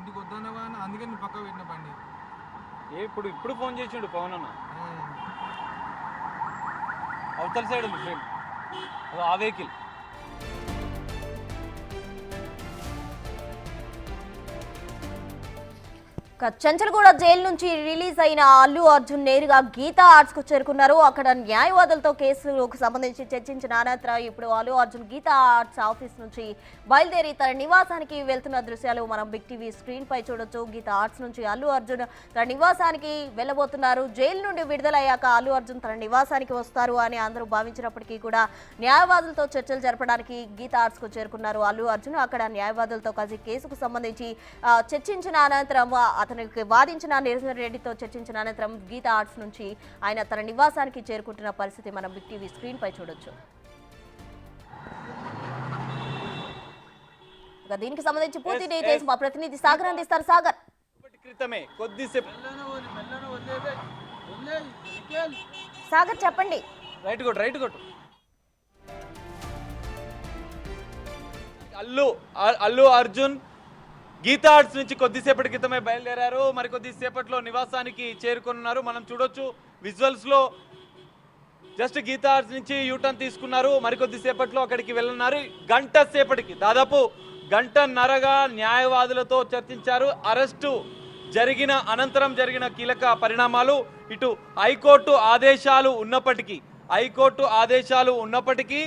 ఇంటికి వద్దన్నావా అని అందుకే నేను పక్క పెట్టిన బండి. ఇప్పుడు ఇప్పుడు ఫోన్ చేసిండు పవన్ అన్న. అవతల సైడ్ ఉంది ఫ్రెండ్, ఆ వెహికల్. చంచల్గూడ జైలు నుంచి రిలీజ్ అయిన అల్లు అర్జున్ నేరుగా గీతా ఆర్ట్స్ కు చేరుకున్నారు. అక్కడ న్యాయవాదులతో కేసులకు సంబంధించి చర్చించిన అనంతరం ఇప్పుడు అల్లు అర్జున్ గీతా ఆర్ట్స్ ఆఫీస్ నుంచి బయలుదేరి తన నివాసానికి వెళ్తున్న దృశ్యాలు మనం బిగ్ టీవీ స్క్రీన్ పై చూడొచ్చు. గీతా ఆర్ట్స్ నుంచి అల్లు అర్జున్ తన నివాసానికి వెళ్లబోతున్నారు. జైలు నుండి విడుదలయ్యాక అల్లు అర్జున్ తన నివాసానికి వస్తారు అని అందరూ భావించినప్పటికీ కూడా న్యాయవాదులతో చర్చలు జరపడానికి గీతా ఆర్ట్స్ కు చేరుకున్నారు అల్లు అర్జున్. అక్కడ న్యాయవాదులతో కలిసి కేసుకు సంబంధించి చర్చించిన అనంతరం అతనికి వాదించిన నిరంజన్ రెడ్డితో చర్చించిన అనంతరం గీతా ఆర్ట్స్ నుంచి ఆయన తన నివాసానికి చేరుకుంటున్న పరిస్థితి మనం బిగ్ టీవీ స్క్రీన్ పై చూడొచ్చు. దీనికి సంబంధించి పూర్తి డీటెయిల్స్ మా ప్రతినిధి సాగర్ అందిస్తారు. సాగర్, సాగర్ చెప్పండి. రైట్ కొట్టు. అల్లు అర్జున్ గీతా ఆర్ట్స్ నుంచి కొద్దిసేపటి క్రితమే బయలుదేరారు. మరి కొద్దిసేపట్లో నివాసానికి చేరుకున్నారు. మనం చూడొచ్చు విజువల్స్ లో. జస్ట్ గీతా ఆర్ట్స్ నుంచి యూటర్న్ తీసుకున్నారు. మరి కొద్దిసేపట్లో అక్కడికి వెళ్ళనున్నారు. గంట సేపటికి, దాదాపు గంటన్నరగా న్యాయవాదులతో చర్చించారు. అరెస్టు జరిగిన అనంతరం జరిగిన కీలక పరిణామాలు, ఇటు హైకోర్టు ఆదేశాలు ఉన్నప్పటికీ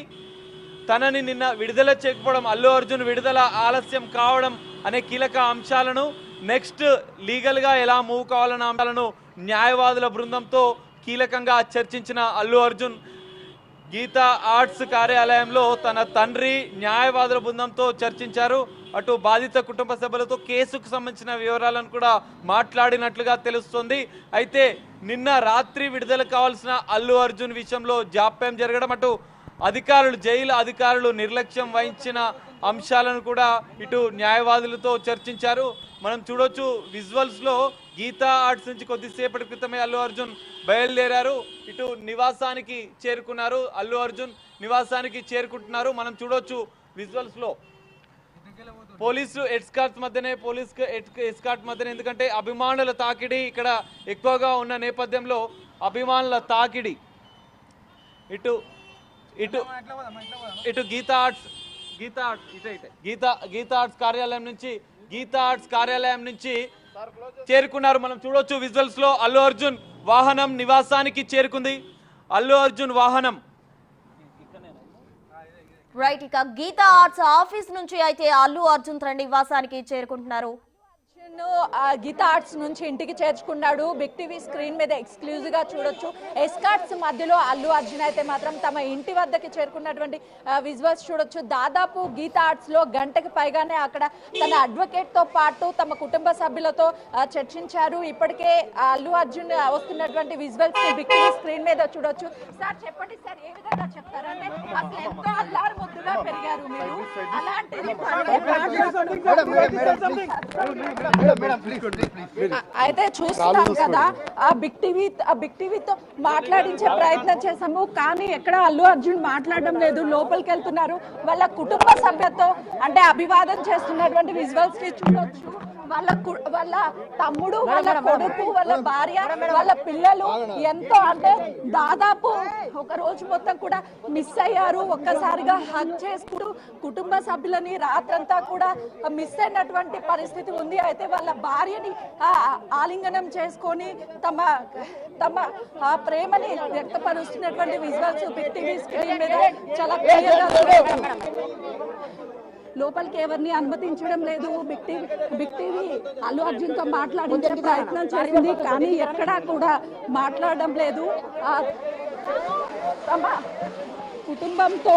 తనని నిన్న విడుదల చేయకపోవడం, అల్లు అర్జున్ విడుదల ఆలస్యం కావడం అనే కీలక అంశాలను, నెక్స్ట్ లీగల్గా ఎలా మూవ్ కావాలన్న అంశాలను న్యాయవాదుల బృందంతో కీలకంగా చర్చించిన అల్లు అర్జున్ గీతా ఆర్ట్స్ కార్యాలయంలో తన తండ్రి న్యాయవాదుల బృందంతో చర్చించారు. అటు బాధిత కుటుంబ సభ్యులతో కేసుకు సంబంధించిన వివరాలను కూడా మాట్లాడినట్లుగా తెలుస్తోంది. అయితే నిన్న రాత్రి విడుదల కావాల్సిన అల్లు అర్జున్ విషయంలో జాప్యం జరగడం, అటు జైలు అధికారులు నిర్లక్ష్యం వహించిన అంశాలను కూడా ఇటు న్యాయవాదులతో చర్చించారు. మనం చూడొచ్చు విజువల్స్ లో. గీతా ఆర్ట్స్ నుంచి కొద్దిసేపటి క్రితమే అల్లు అర్జున్ బయలుదేరారు. ఇటు నివాసానికి చేరుకున్నారు. అల్లు అర్జున్ నివాసానికి చేరుకుంటున్నారు. మనం చూడొచ్చు విజువల్స్ లో. పోలీసు ఎస్కార్ట్ మధ్యనే, ఎందుకంటే అభిమానుల తాకిడి ఇక్కడ ఎక్కువగా ఉన్న నేపథ్యంలో అభిమానుల తాకిడి ఇటు గీతా ఆర్ట్స్ కార్యాలయం నుంచి చేరుకున్నారు. మనం చూడొచ్చు విజువల్స్ లో. అల్లు అర్జున్ వాహనం నివాసానికి చేరుకుంది. అల్లు అర్జున్ వాహనం రైట్. ఇక గీతా ఆర్ట్స్ ఆఫీస్ నుంచి అయితే అల్లు అర్జున్ తన నివాసానికి చేరుకుంటున్నారు. గీతా ఆర్ట్స్ నుంచి ఇంటికి చేర్చుకున్నాడు. బిగ్ టీవీ స్క్రీన్ మీద ఎక్స్క్లూజివ్ గా చూడొచ్చు. ఎస్కార్ట్స్ మధ్యలో అల్లు అర్జున్ అయితే మాత్రం తమ ఇంటి వద్దకి చేరుకున్నటువంటి విజువల్స్ చూడొచ్చు. దాదాపు గీతా ఆర్ట్స్ లో గంటకి పైగానే అక్కడ తన అడ్వకేట్ తో పాటు తమ కుటుంబ సభ్యులతో చర్చించారు. ఇప్పటికే అల్లు అర్జున్ వస్తున్నటువంటి విజువల్స్ బిగ్ టీవీ స్క్రీన్ మీద చూడొచ్చు. సార్ చెప్పండి సార్, ఏ విధంగా చెప్తారంటే అసలు ఎంతో అల్లారు ముద్దుగా పెరిగారు మీరు, అలాంటిది అయితే చూస్తున్నాం కదా. ఆ బిగ్ టీవీతో మాట్లాడించే ప్రయత్నం చేశాము, కానీ ఎక్కడ అల్లు అర్జున్ మాట్లాడడం లేదు. లోపలికి వెళ్తున్నారు. వాళ్ళ కుటుంబ సభ్యులతో అంటే అభివాదం చేస్తున్నటువంటి విజువల్స్ ని చూడొచ్చు. వాళ్ళ తమ్ముడు, వాళ్ళ కొడుకు, వాళ్ళ భార్య, వాళ్ళ పిల్లలు ఎంతో అంటే దాదాపు ఒక రోజు మొత్తం కూడా మిస్ అయ్యారు. ఒక్కసారిగా హగ్ చేసుకుంటూ కుటుంబ సభ్యులని రాత్రంతా కూడా మిస్ అయినటువంటి పరిస్థితి ఉంది. అయితే వాళ్ళ భార్యని ఆలింగనం చేసుకొని తమ ప్రేమని వ్యక్తపరుస్తున్నటువంటి విజువల్స్ బిగ్ టీవీ స్క్రీన్ మీద చాలా క్లియర్గా లోపలికి ఎవరిని అనుమతించడం లేదు. బిగ్ టీవీ అల్లు అర్జున్ తో మాట్లాడించే ప్రయత్నం చేసింది, కానీ ఎక్కడా కూడా మాట్లాడడం లేదు. తమ కుటుంబంతో